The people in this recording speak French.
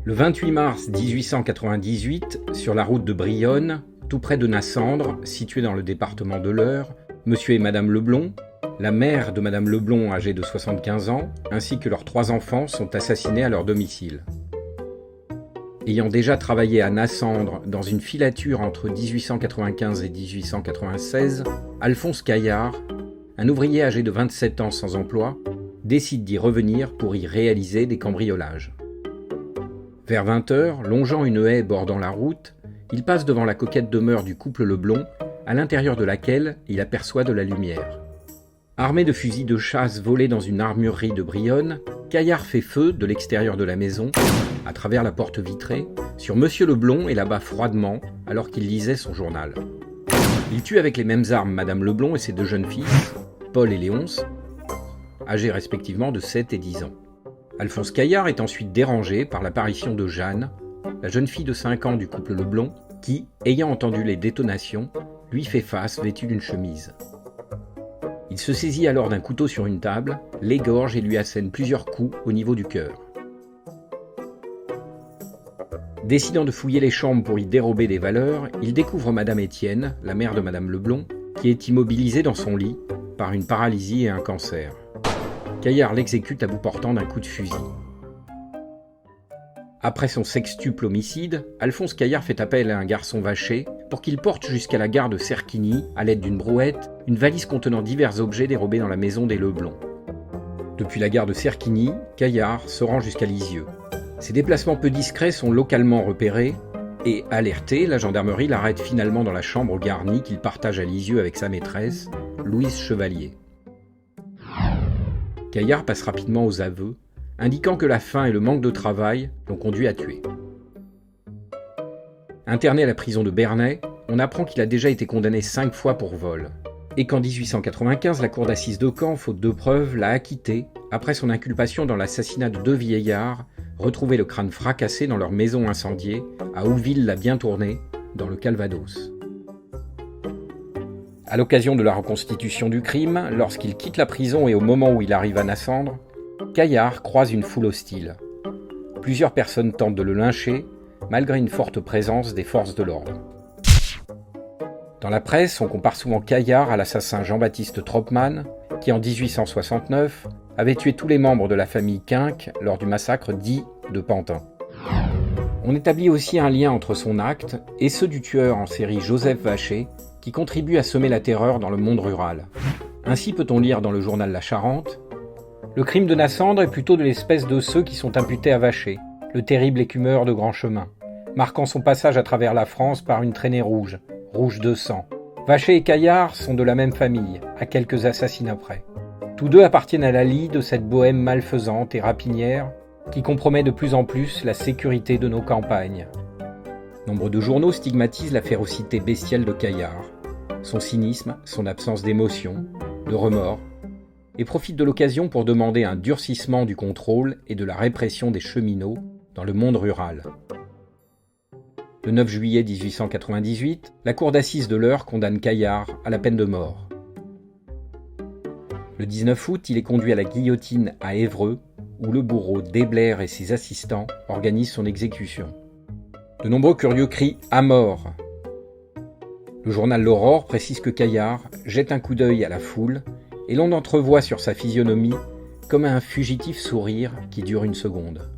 Le 28 mars 1898, sur la route de Brionne, tout près de Nassandre, située dans le département de l'Eure, monsieur et madame Leblond, la mère de madame Leblond âgée de 75 ans, ainsi que leurs 3 enfants sont assassinés à leur domicile. Ayant déjà travaillé à Nassandre dans une filature entre 1895 et 1896, Alphonse Caillard, un ouvrier âgé de 27 ans sans emploi, décide d'y revenir pour y réaliser des cambriolages. Vers 20h, longeant une haie bordant la route, il passe devant la coquette demeure du couple Leblond, à l'intérieur de laquelle il aperçoit de la lumière. Armé de fusils de chasse volés dans une armurerie de Brionne, Caillard fait feu de l'extérieur de la maison, à travers la porte vitrée, sur monsieur Leblond et l'abat froidement alors qu'il lisait son journal. Il tue avec les mêmes armes madame Leblond et ses 2 jeunes fils, Paul et Léonce, âgés respectivement de 7 et 10 ans. Alphonse Caillard est ensuite dérangé par l'apparition de Jeanne, la jeune fille de 5 ans du couple Leblond, qui, ayant entendu les détonations, lui fait face vêtue d'une chemise. Il se saisit alors d'un couteau sur une table, l'égorge et lui assène plusieurs coups au niveau du cœur. Décidant de fouiller les chambres pour y dérober des valeurs, il découvre madame Étienne, la mère de madame Leblond, qui est immobilisée dans son lit par une paralysie et un cancer. Caillard l'exécute à bout portant d'un coup de fusil. Après son sextuple homicide, Alphonse Caillard fait appel à un garçon vaché pour qu'il porte jusqu'à la gare de Cerquigny, à l'aide d'une brouette, une valise contenant divers objets dérobés dans la maison des Leblond. Depuis la gare de Cerquigny, Caillard se rend jusqu'à Lisieux. Ses déplacements peu discrets sont localement repérés et, alerté, la gendarmerie l'arrête finalement dans la chambre garnie qu'il partage à Lisieux avec sa maîtresse, Louise Chevalier. Caillard passe rapidement aux aveux, indiquant que la faim et le manque de travail l'ont conduit à tuer. Interné à la prison de Bernay, on apprend qu'il a déjà été condamné 5 fois pour vol, et qu'en 1895, la cour d'assises de Caen, faute de preuves, l'a acquitté après son inculpation dans l'assassinat de 2 vieillards, retrouvés le crâne fracassé dans leur maison incendiée, à Ouville-la-Bien-Tournée, dans le Calvados. À l'occasion de la reconstitution du crime, lorsqu'il quitte la prison et au moment où il arrive à Nassandre, Caillard croise une foule hostile. Plusieurs personnes tentent de le lyncher, malgré une forte présence des forces de l'ordre. Dans la presse, on compare souvent Caillard à l'assassin Jean-Baptiste Tropman, qui en 1869 avait tué tous les membres de la famille Quinque lors du massacre dit de Pantin. On établit aussi un lien entre son acte et ceux du tueur en série Joseph Vacher, qui contribue à semer la terreur dans le monde rural. Ainsi peut-on lire dans le journal La Charente: « Le crime de Nassandre est plutôt de l'espèce de ceux qui sont imputés à Vacher, le terrible écumeur de grand chemin, marquant son passage à travers la France par une traînée rouge, rouge de sang. Vacher et Caillard sont de la même famille, à quelques assassinats près. Tous 2 appartiennent à la lie de cette bohème malfaisante et rapinière qui compromet de plus en plus la sécurité de nos campagnes. » Nombre de journaux stigmatisent la férocité bestiale de Caillard, son cynisme, son absence d'émotion, de remords, et profitent de l'occasion pour demander un durcissement du contrôle et de la répression des cheminots dans le monde rural. Le 9 juillet 1898, la cour d'assises de l'Eure condamne Caillard à la peine de mort. Le 19 août, il est conduit à la guillotine à Évreux, où le bourreau Desblair et ses assistants organisent son exécution. De nombreux curieux crient « à mort ». Le journal L'Aurore précise que Caillard jette un coup d'œil à la foule et l'on entrevoit sur sa physionomie comme un fugitif sourire qui dure une seconde.